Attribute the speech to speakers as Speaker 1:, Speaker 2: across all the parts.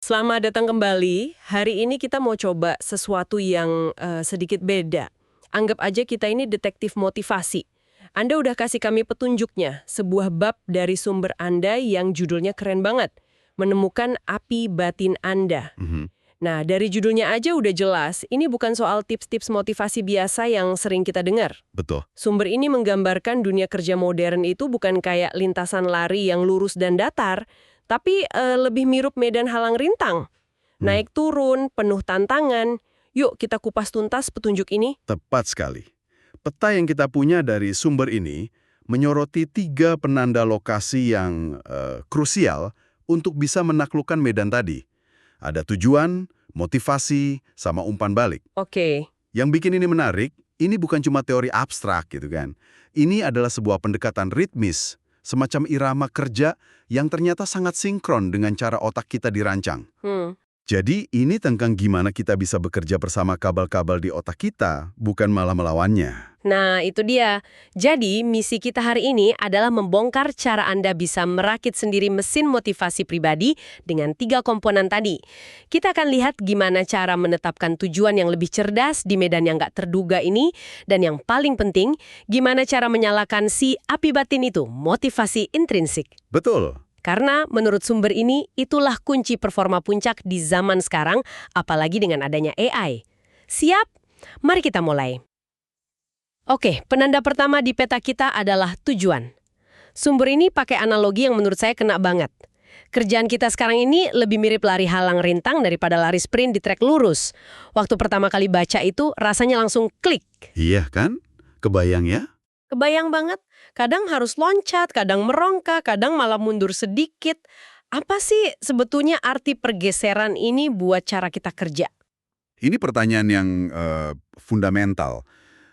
Speaker 1: Selamat datang kembali. Hari ini kita mau coba sesuatu yang sedikit beda. Anggap aja kita ini detektif motivasi. Anda udah kasih kami petunjuknya, sebuah bab dari sumber Anda yang judulnya keren banget. Menemukan api batin Anda.
Speaker 2: Mhm.
Speaker 1: Nah, dari judulnya aja udah jelas, ini bukan soal tips-tips motivasi biasa yang sering kita dengar.
Speaker 2: Betul.
Speaker 1: Sumber ini menggambarkan dunia kerja modern itu bukan kayak lintasan lari yang lurus dan datar, tapi lebih mirip medan halang rintang. Naik turun, penuh tantangan. Yuk kita kupas tuntas petunjuk ini.
Speaker 2: Tepat sekali. Peta yang kita punya dari sumber ini menyoroti 3 penanda lokasi yang krusial untuk bisa menaklukkan medan tadi. Ada tujuan, motivasi, sama umpan balik.
Speaker 1: Oke,
Speaker 2: Yang bikin ini menarik, ini bukan cuma teori abstrak gitu kan. Ini adalah sebuah pendekatan ritmis, semacam irama kerja yang ternyata sangat sinkron dengan cara otak kita dirancang. Jadi ini tentang gimana kita bisa bekerja bersama kabel-kabel di otak kita, bukan malah melawannya.
Speaker 1: Nah, itu dia. Jadi, misi kita hari ini adalah membongkar cara Anda bisa merakit sendiri mesin motivasi pribadi dengan 3 komponen tadi. Kita akan lihat gimana cara menetapkan tujuan yang lebih cerdas di medan yang nggak terduga ini, dan yang paling penting, gimana cara menyalakan si api batin itu, motivasi intrinsik.
Speaker 2: Betul.
Speaker 1: Karena menurut sumber ini, itulah kunci performa puncak di zaman sekarang, apalagi dengan adanya AI. Siap? Mari kita mulai. Oke, penanda pertama di peta kita adalah tujuan. Sumber ini pakai analogi yang menurut saya kena banget. Kerjaan kita sekarang ini lebih mirip lari halang rintang daripada lari sprint di trek lurus. Waktu pertama kali baca itu, rasanya langsung klik.
Speaker 2: Iya kan? Kebayang ya?
Speaker 1: Kebayang banget, kadang harus loncat, kadang merongkak, kadang malah mundur sedikit. Apa sih sebetulnya arti pergeseran ini buat cara kita kerja?
Speaker 2: Ini pertanyaan yang fundamental.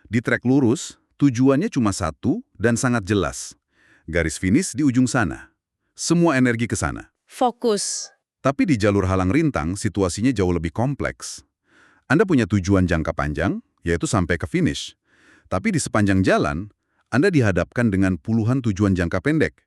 Speaker 2: Di trek lurus, tujuannya cuma satu dan sangat jelas. Garis finish di ujung sana. Semua energi ke sana.
Speaker 1: Fokus.
Speaker 2: Tapi di jalur halang rintang, situasinya jauh lebih kompleks. Anda punya tujuan jangka panjang, yaitu sampai ke finish. Tapi di sepanjang jalan, Anda dihadapkan dengan puluhan tujuan jangka pendek,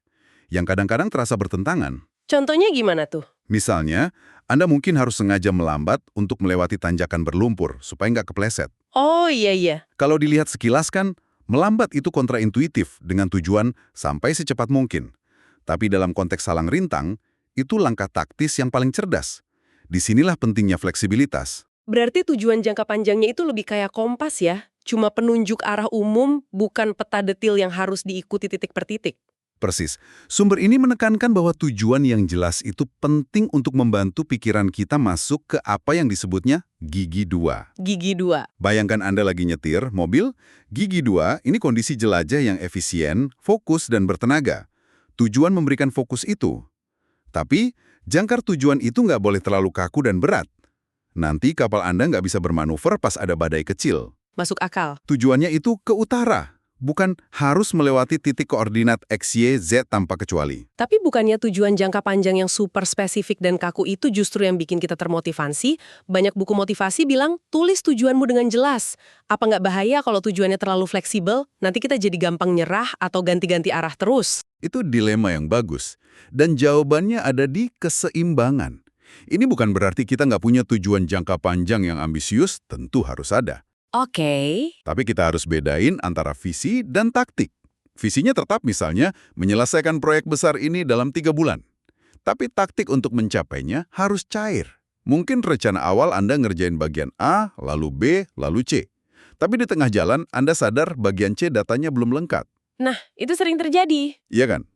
Speaker 2: yang kadang-kadang terasa bertentangan.
Speaker 1: Contohnya gimana tuh?
Speaker 2: Misalnya, Anda mungkin harus sengaja melambat untuk melewati tanjakan berlumpur, supaya nggak kepleset.
Speaker 1: Oh iya.
Speaker 2: Kalau dilihat sekilas kan, melambat itu kontraintuitif dengan tujuan sampai secepat mungkin. Tapi dalam konteks halang rintang, itu langkah taktis yang paling cerdas. Disinilah pentingnya fleksibilitas.
Speaker 1: Berarti tujuan jangka panjangnya itu lebih kayak kompas ya? Cuma penunjuk arah umum, bukan peta detil yang harus diikuti titik per titik.
Speaker 2: Persis. Sumber ini menekankan bahwa tujuan yang jelas itu penting untuk membantu pikiran kita masuk ke apa yang disebutnya gigi 2.
Speaker 1: Gigi 2.
Speaker 2: Bayangkan Anda lagi nyetir mobil, gigi 2 ini kondisi jelajah yang efisien, fokus, dan bertenaga. Tujuan memberikan fokus itu. Tapi, jangkar tujuan itu nggak boleh terlalu kaku dan berat. Nanti kapal Anda nggak bisa bermanuver pas ada badai kecil.
Speaker 1: Masuk akal.
Speaker 2: Tujuannya itu ke utara, bukan harus melewati titik koordinat X, Y, Z tanpa kecuali.
Speaker 1: Tapi bukannya tujuan jangka panjang yang super spesifik dan kaku itu justru yang bikin kita termotivasi? Banyak buku motivasi bilang, tulis tujuanmu dengan jelas. Apa nggak bahaya kalau tujuannya terlalu fleksibel? Nanti kita jadi gampang nyerah atau ganti-ganti arah terus.
Speaker 2: Itu dilema yang bagus. Dan jawabannya ada di keseimbangan. Ini bukan berarti kita nggak punya tujuan jangka panjang yang ambisius, tentu harus ada.
Speaker 1: Oke.
Speaker 2: Tapi kita harus bedain antara visi dan taktik. Visinya tetap misalnya menyelesaikan proyek besar ini dalam 3 bulan. Tapi taktik untuk mencapainya harus cair. Mungkin rencana awal Anda ngerjain bagian A, lalu B, lalu C. Tapi di tengah jalan Anda sadar bagian C datanya belum lengkap.
Speaker 1: Nah, itu sering terjadi.
Speaker 2: Iya kan?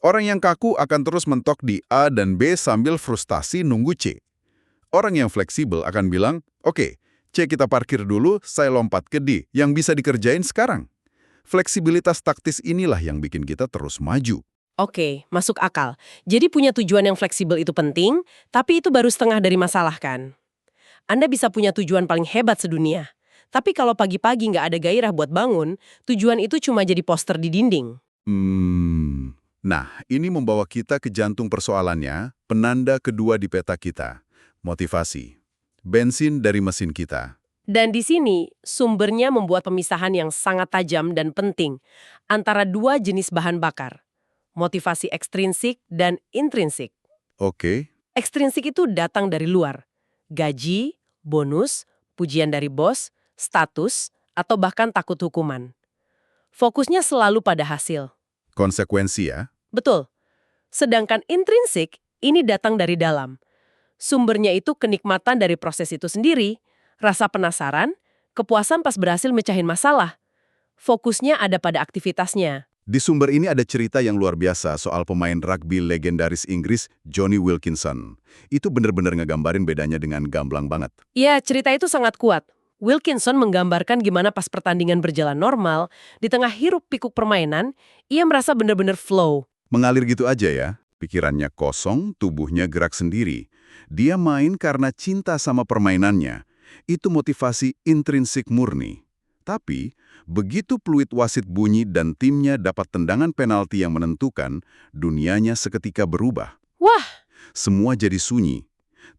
Speaker 2: Orang yang kaku akan terus mentok di A dan B sambil frustasi nunggu C. Orang yang fleksibel akan bilang, oke, C kita parkir dulu, saya lompat ke D, yang bisa dikerjain sekarang. Fleksibilitas taktis inilah yang bikin kita terus maju.
Speaker 1: Oke, masuk akal. Jadi punya tujuan yang fleksibel itu penting, tapi itu baru setengah dari masalah kan? Anda bisa punya tujuan paling hebat sedunia. Tapi kalau pagi-pagi nggak ada gairah buat bangun, tujuan itu cuma jadi poster di dinding.
Speaker 2: Nah, ini membawa kita ke jantung persoalannya, penanda kedua di peta kita, motivasi. Bensin dari mesin kita.
Speaker 1: Dan di sini, sumbernya membuat pemisahan yang sangat tajam dan penting antara 2 jenis bahan bakar, motivasi ekstrinsik dan intrinsik.
Speaker 2: Oke,
Speaker 1: Ekstrinsik itu datang dari luar. Gaji, bonus, pujian dari bos, status, atau bahkan takut hukuman. Fokusnya selalu pada hasil.
Speaker 2: Konsekuensi ya.
Speaker 1: Betul. Sedangkan intrinsik ini datang dari dalam. Sumbernya itu kenikmatan dari proses itu sendiri, rasa penasaran, kepuasan pas berhasil mecahin masalah. Fokusnya ada pada aktivitasnya.
Speaker 2: Di sumber ini ada cerita yang luar biasa soal pemain rugby legendaris Inggris Jonny Wilkinson. Itu bener-bener ngegambarin bedanya dengan gamblang banget.
Speaker 1: Ya, cerita itu sangat kuat. Wilkinson menggambarkan gimana pas pertandingan berjalan normal, di tengah hiruk-pikuk permainan, ia merasa bener-bener flow.
Speaker 2: Mengalir gitu aja ya. Pikirannya kosong, tubuhnya gerak sendiri. Dia main karena cinta sama permainannya. Itu motivasi intrinsik murni. Tapi, begitu peluit wasit bunyi dan timnya dapat tendangan penalti yang menentukan, dunianya seketika berubah.
Speaker 1: Wah,
Speaker 2: Semua jadi sunyi.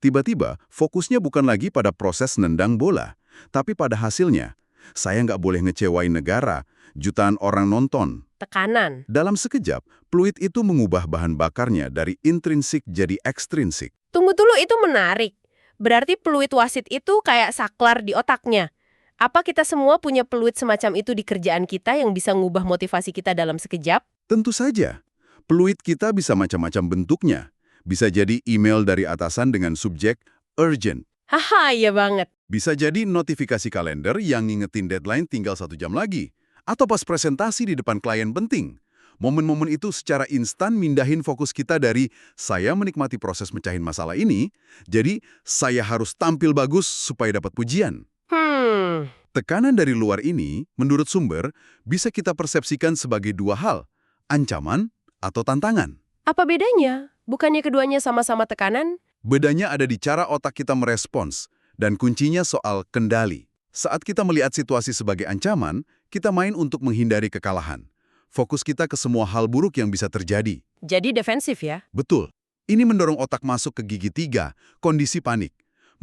Speaker 2: Tiba-tiba, fokusnya bukan lagi pada proses nendang bola, tapi pada hasilnya. Saya nggak boleh ngecewain negara, jutaan orang nonton.
Speaker 1: tekanan.
Speaker 2: Dalam sekejap, peluit itu mengubah bahan bakarnya dari intrinsik jadi ekstrinsik.
Speaker 1: Tunggu dulu, itu menarik. Berarti peluit wasit itu kayak saklar di otaknya. Apa kita semua punya peluit semacam itu di kerjaan kita yang bisa ngubah motivasi kita dalam sekejap?
Speaker 2: Tentu saja, peluit kita bisa macam-macam bentuknya. Bisa jadi email dari atasan dengan subjek urgent.
Speaker 1: Haha, iya banget.
Speaker 2: Bisa jadi notifikasi kalender yang ngingetin deadline tinggal 1 jam lagi. Atau pas presentasi di depan klien penting. Momen-momen itu secara instan mindahin fokus kita dari saya menikmati proses mecahin masalah ini, jadi saya harus tampil bagus supaya dapat pujian. Tekanan dari luar ini, menurut sumber, bisa kita persepsikan sebagai dua hal, ancaman atau tantangan.
Speaker 1: Apa bedanya? Bukannya keduanya sama-sama tekanan?
Speaker 2: Bedanya ada di cara otak kita merespons, dan kuncinya soal kendali. Saat kita melihat situasi sebagai ancaman, kita main untuk menghindari kekalahan. Fokus kita ke semua hal buruk yang bisa terjadi.
Speaker 1: Jadi defensif ya?
Speaker 2: Betul. Ini mendorong otak masuk ke gigi 3, kondisi panik.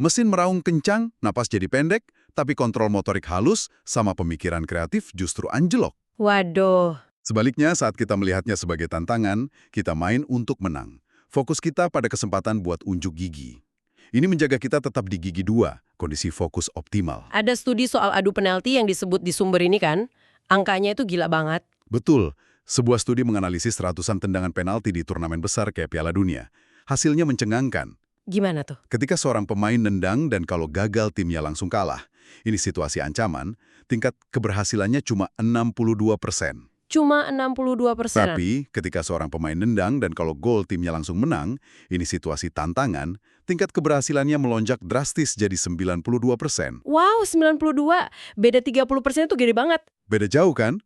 Speaker 2: Mesin meraung kencang, napas jadi pendek, tapi kontrol motorik halus sama pemikiran kreatif justru anjlok.
Speaker 1: Waduh.
Speaker 2: Sebaliknya, saat kita melihatnya sebagai tantangan, kita main untuk menang. Fokus kita pada kesempatan buat unjuk gigi. Ini menjaga kita tetap di gigi 2, kondisi fokus optimal.
Speaker 1: Ada studi soal adu penalti yang disebut di sumber ini kan? Angkanya itu gila banget.
Speaker 2: Betul. Sebuah studi menganalisis ratusan tendangan penalti di turnamen besar kayak Piala Dunia. Hasilnya mencengangkan.
Speaker 1: Gimana tuh?
Speaker 2: Ketika seorang pemain nendang dan kalau gagal timnya langsung kalah, ini situasi ancaman, tingkat keberhasilannya cuma 62%.
Speaker 1: Cuma 62%.
Speaker 2: Tapi ketika seorang pemain nendang dan kalau gol timnya langsung menang, ini situasi tantangan, tingkat keberhasilannya melonjak drastis jadi 92%.
Speaker 1: Wow, 92. Beda 30% itu gede banget.
Speaker 2: Beda jauh kan?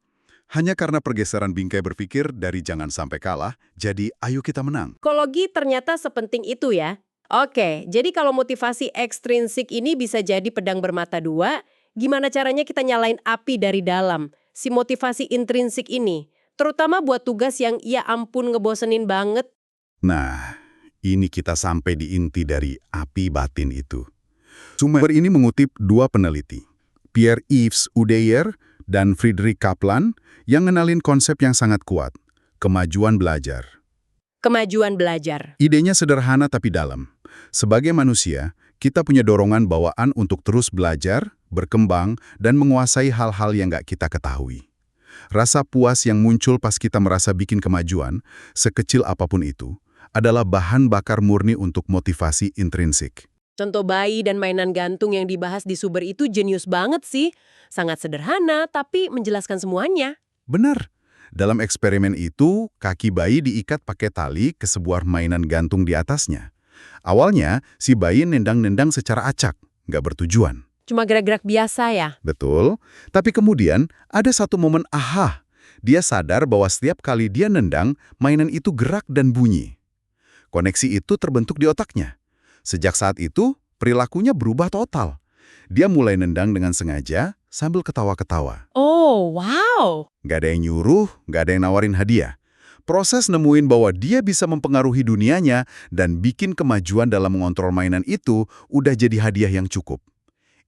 Speaker 2: Hanya karena pergeseran bingkai berpikir dari jangan sampai kalah, jadi ayo kita menang.
Speaker 1: Psikologi ternyata sepenting itu ya. Oke, jadi kalau motivasi ekstrinsik ini bisa jadi pedang bermata dua, gimana caranya kita nyalain api dari dalam, si motivasi intrinsik ini? Terutama buat tugas yang ya ampun ngebosenin banget.
Speaker 2: Nah, ini kita sampai di inti dari api batin itu. Sumber ini mengutip dua peneliti, Pierre-Yves Oudéier dan Friedrich Kaplan, yang ngenalin konsep yang sangat kuat, kemajuan belajar.
Speaker 1: Kemajuan belajar.
Speaker 2: Idenya sederhana tapi dalam. Sebagai manusia, kita punya dorongan bawaan untuk terus belajar, berkembang, dan menguasai hal-hal yang nggak kita ketahui. Rasa puas yang muncul pas kita merasa bikin kemajuan, sekecil apapun itu, adalah bahan bakar murni untuk motivasi intrinsik.
Speaker 1: Contoh bayi dan mainan gantung yang dibahas di sumber itu jenius banget sih. Sangat sederhana, tapi menjelaskan semuanya.
Speaker 2: Benar. Dalam eksperimen itu, kaki bayi diikat pakai tali ke sebuah mainan gantung di atasnya. Awalnya, si bayi nendang-nendang secara acak, nggak bertujuan.
Speaker 1: Cuma gerak-gerak biasa ya?
Speaker 2: Betul. Tapi kemudian, ada satu momen aha. Dia sadar bahwa setiap kali dia nendang, mainan itu gerak dan bunyi. Koneksi itu terbentuk di otaknya. Sejak saat itu, perilakunya berubah total. Dia mulai nendang dengan sengaja sambil ketawa-ketawa.
Speaker 1: Oh, wow.
Speaker 2: Nggak ada yang nyuruh, nggak ada yang nawarin hadiah. Proses nemuin bahwa dia bisa mempengaruhi dunianya dan bikin kemajuan dalam mengontrol mainan itu udah jadi hadiah yang cukup.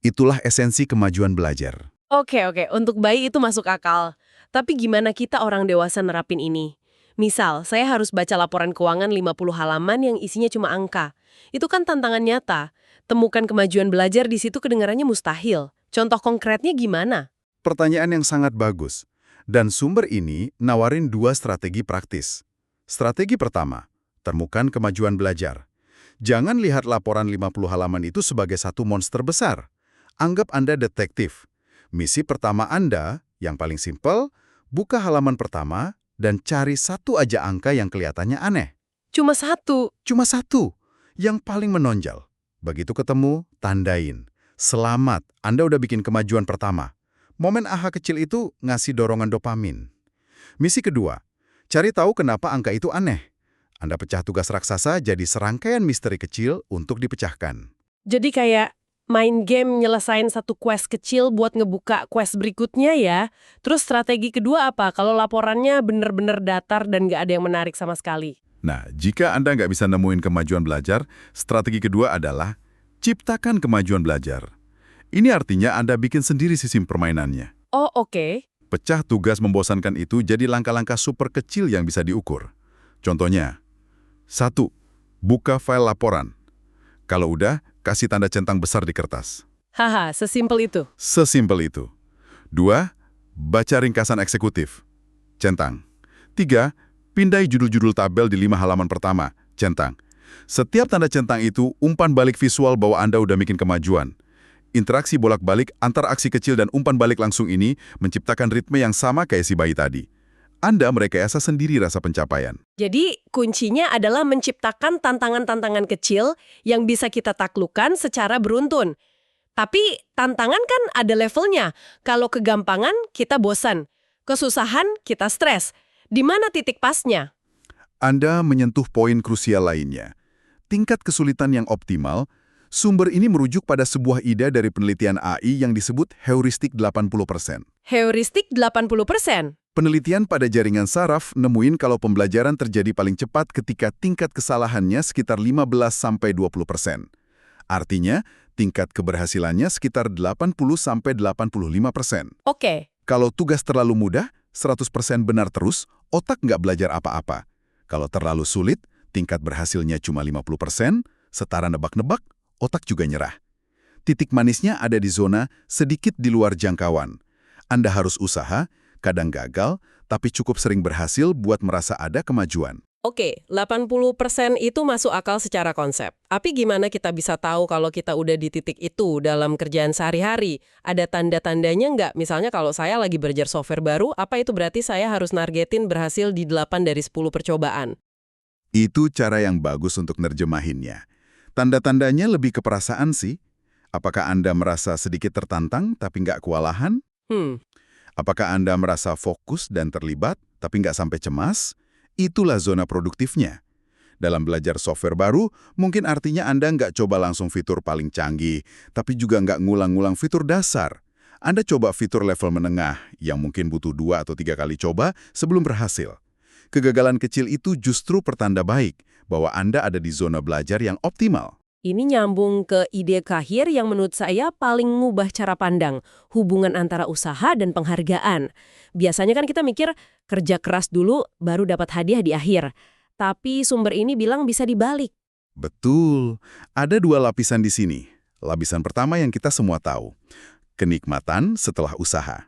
Speaker 2: Itulah esensi kemajuan belajar.
Speaker 1: Oke, untuk bayi itu masuk akal. Tapi gimana kita orang dewasa nerapin ini? Misal, saya harus baca laporan keuangan 50 halaman yang isinya cuma angka. Itu kan tantangan nyata. Temukan kemajuan belajar di situ kedengarannya mustahil. Contoh konkretnya gimana?
Speaker 2: Pertanyaan yang sangat bagus. Dan sumber ini nawarin dua strategi praktis. Strategi pertama, temukan kemajuan belajar. Jangan lihat laporan 50 halaman itu sebagai satu monster besar. Anggap Anda detektif. Misi pertama Anda, yang paling simpel, buka halaman pertama dan cari satu aja angka yang kelihatannya aneh.
Speaker 1: Cuma satu.
Speaker 2: Cuma satu, yang paling menonjol. Begitu ketemu, tandain. Selamat, Anda udah bikin kemajuan pertama. Momen aha kecil itu ngasih dorongan dopamin. Misi kedua, cari tahu kenapa angka itu aneh. Anda pecah tugas raksasa jadi serangkaian misteri kecil untuk dipecahkan.
Speaker 1: Jadi kayak main game nyelesain satu quest kecil buat ngebuka quest berikutnya ya. Terus strategi kedua apa kalau laporannya bener-bener datar dan nggak ada yang menarik sama sekali?
Speaker 2: Nah, jika Anda nggak bisa nemuin kemajuan belajar, strategi kedua adalah ciptakan kemajuan belajar. Ini artinya Anda bikin sendiri sistem permainannya.
Speaker 1: Oh, oke.
Speaker 2: Pecah tugas membosankan itu jadi langkah-langkah super kecil yang bisa diukur. Contohnya, 1. Buka file laporan. Kalau udah, kasih tanda centang besar di kertas.
Speaker 1: Haha, sesimpel itu.
Speaker 2: Sesimpel itu. 2. Baca ringkasan eksekutif. Centang. 3. Pindai judul-judul tabel di 5 halaman pertama. Centang. Setiap tanda centang itu umpan balik visual bahwa Anda udah bikin kemajuan. Interaksi bolak-balik antar aksi kecil dan umpan balik langsung ini menciptakan ritme yang sama kayak si bayi tadi. Anda merekayasa sendiri rasa pencapaian.
Speaker 1: Jadi, kuncinya adalah menciptakan tantangan-tantangan kecil yang bisa kita taklukkan secara beruntun. Tapi, tantangan kan ada levelnya. Kalau kegampangan, kita bosan. Kesusahan, kita stres. Di mana titik pasnya?
Speaker 2: Anda menyentuh poin krusial lainnya. Tingkat kesulitan yang optimal. Sumber ini merujuk pada sebuah ide dari penelitian AI yang disebut heuristik 80%.
Speaker 1: Heuristik 80%?
Speaker 2: Penelitian pada jaringan saraf nemuin kalau pembelajaran terjadi paling cepat ketika tingkat kesalahannya sekitar 15-20%. Artinya, tingkat keberhasilannya sekitar 80-85%.
Speaker 1: Oke.
Speaker 2: Kalau tugas terlalu mudah, 100% benar terus, otak nggak belajar apa-apa. Kalau terlalu sulit, tingkat berhasilnya cuma 50%, setara nebak-nebak, otak juga nyerah. Titik manisnya ada di zona sedikit di luar jangkauan. Anda harus usaha, kadang gagal, tapi cukup sering berhasil buat merasa ada kemajuan.
Speaker 1: Oke, 80% itu masuk akal secara konsep. Tapi gimana kita bisa tahu kalau kita udah di titik itu dalam kerjaan sehari-hari? Ada tanda-tandanya nggak? Misalnya kalau saya lagi belajar software baru, apa itu berarti saya harus nargetin berhasil di 8 dari 10 percobaan?
Speaker 2: Itu cara yang bagus untuk nerjemahinnya. Tanda-tandanya lebih ke perasaan sih. Apakah Anda merasa sedikit tertantang tapi nggak kewalahan? Apakah Anda merasa fokus dan terlibat tapi nggak sampai cemas? Itulah zona produktifnya. Dalam belajar software baru, mungkin artinya Anda nggak coba langsung fitur paling canggih, tapi juga nggak ngulang-ngulang fitur dasar. Anda coba fitur level menengah, yang mungkin butuh 2 atau 3 kali coba sebelum berhasil. Kegagalan kecil itu justru pertanda baik bahwa Anda ada di zona belajar yang optimal.
Speaker 1: Ini nyambung ke ide Kahir yang menurut saya paling ngubah cara pandang, hubungan antara usaha dan penghargaan. Biasanya kan kita mikir, kerja keras dulu baru dapat hadiah di akhir. Tapi sumber ini bilang bisa dibalik.
Speaker 2: Betul. Ada 2 lapisan di sini. Lapisan pertama yang kita semua tahu. Kenikmatan setelah usaha.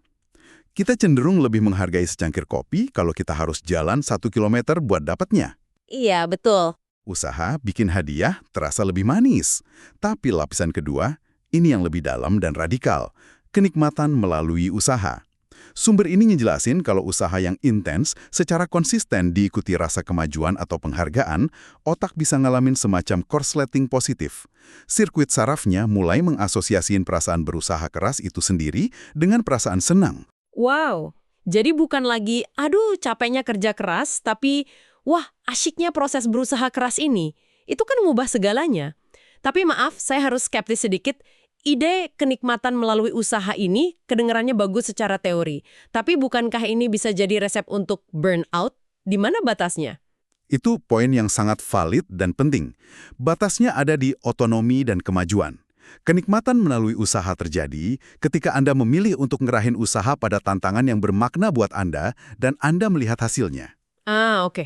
Speaker 2: Kita cenderung lebih menghargai secangkir kopi kalau kita harus jalan 1 kilometer buat dapatnya.
Speaker 1: Iya, betul.
Speaker 2: Usaha bikin hadiah terasa lebih manis. Tapi lapisan kedua, ini yang lebih dalam dan radikal. Kenikmatan melalui usaha. Sumber ini ngejelasin kalau usaha yang intens secara konsisten diikuti rasa kemajuan atau penghargaan, otak bisa ngalamin semacam korsleting positif. Sirkuit sarafnya mulai mengasosiasiin perasaan berusaha keras itu sendiri dengan perasaan senang.
Speaker 1: Wow, jadi bukan lagi, aduh capeknya kerja keras, tapi wah asyiknya proses berusaha keras ini. Itu kan ngubah segalanya. Tapi maaf, saya harus skeptis sedikit. Ide kenikmatan melalui usaha ini kedengarannya bagus secara teori. Tapi bukankah ini bisa jadi resep untuk burnout? Di mana batasnya?
Speaker 2: Itu poin yang sangat valid dan penting. Batasnya ada di otonomi dan kemajuan. Kenikmatan melalui usaha terjadi ketika Anda memilih untuk ngerahin usaha pada tantangan yang bermakna buat Anda dan Anda melihat hasilnya.
Speaker 1: Ah, oke.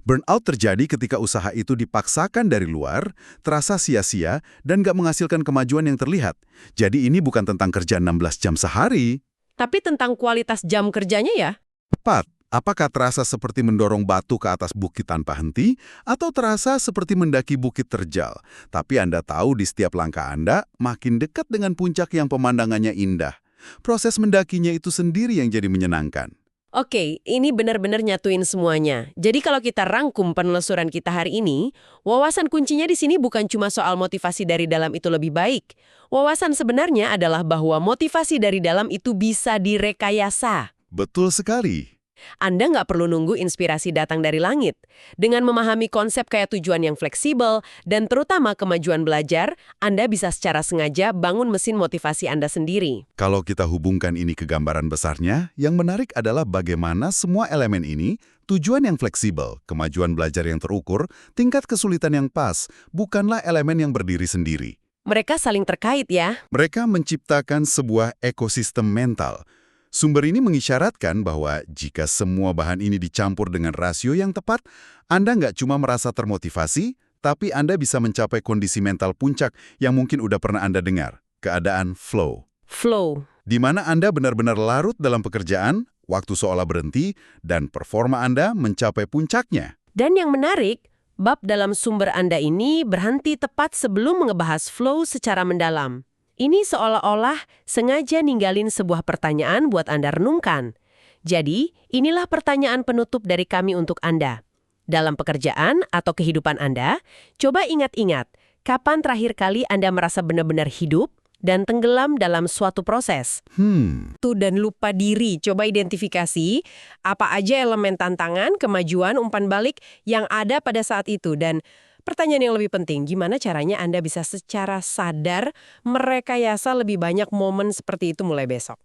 Speaker 2: Burnout terjadi ketika usaha itu dipaksakan dari luar, terasa sia-sia, dan nggak menghasilkan kemajuan yang terlihat. Jadi ini bukan tentang kerja 16 jam sehari.
Speaker 1: Tapi tentang kualitas jam kerjanya ya?
Speaker 2: Tepat. Apakah terasa seperti mendorong batu ke atas bukit tanpa henti, atau terasa seperti mendaki bukit terjal? Tapi Anda tahu di setiap langkah Anda makin dekat dengan puncak yang pemandangannya indah. Proses mendakinya itu sendiri yang jadi menyenangkan.
Speaker 1: Oke, ini benar-benar nyatuin semuanya. Jadi kalau kita rangkum penelusuran kita hari ini, wawasan kuncinya di sini bukan cuma soal motivasi dari dalam itu lebih baik. Wawasan sebenarnya adalah bahwa motivasi dari dalam itu bisa direkayasa.
Speaker 2: Betul sekali.
Speaker 1: Anda nggak perlu nunggu inspirasi datang dari langit. Dengan memahami konsep kayak tujuan yang fleksibel dan terutama kemajuan belajar, Anda bisa secara sengaja bangun mesin motivasi Anda sendiri.
Speaker 2: Kalau kita hubungkan ini ke gambaran besarnya, yang menarik adalah bagaimana semua elemen ini, tujuan yang fleksibel, kemajuan belajar yang terukur, tingkat kesulitan yang pas, bukanlah elemen yang berdiri sendiri.
Speaker 1: Mereka saling terkait ya.
Speaker 2: Mereka menciptakan sebuah ekosistem mental. Sumber ini mengisyaratkan bahwa jika semua bahan ini dicampur dengan rasio yang tepat, Anda nggak cuma merasa termotivasi, tapi Anda bisa mencapai kondisi mental puncak yang mungkin udah pernah Anda dengar, keadaan flow.
Speaker 1: Flow.
Speaker 2: Di mana Anda benar-benar larut dalam pekerjaan, waktu seolah berhenti, dan performa Anda mencapai puncaknya.
Speaker 1: Dan yang menarik, bab dalam sumber Anda ini berhenti tepat sebelum ngebahas flow secara mendalam. Ini seolah-olah sengaja ninggalin sebuah pertanyaan buat Anda renungkan. Jadi, inilah pertanyaan penutup dari kami untuk Anda. Dalam pekerjaan atau kehidupan Anda, coba ingat-ingat, kapan terakhir kali Anda merasa benar-benar hidup dan tenggelam dalam suatu proses? Dan lupa diri, coba identifikasi apa aja elemen tantangan, kemajuan, umpan balik yang ada pada saat itu. Dan pertanyaan yang lebih penting, gimana caranya Anda bisa secara sadar merekayasa lebih banyak momen seperti itu mulai besok?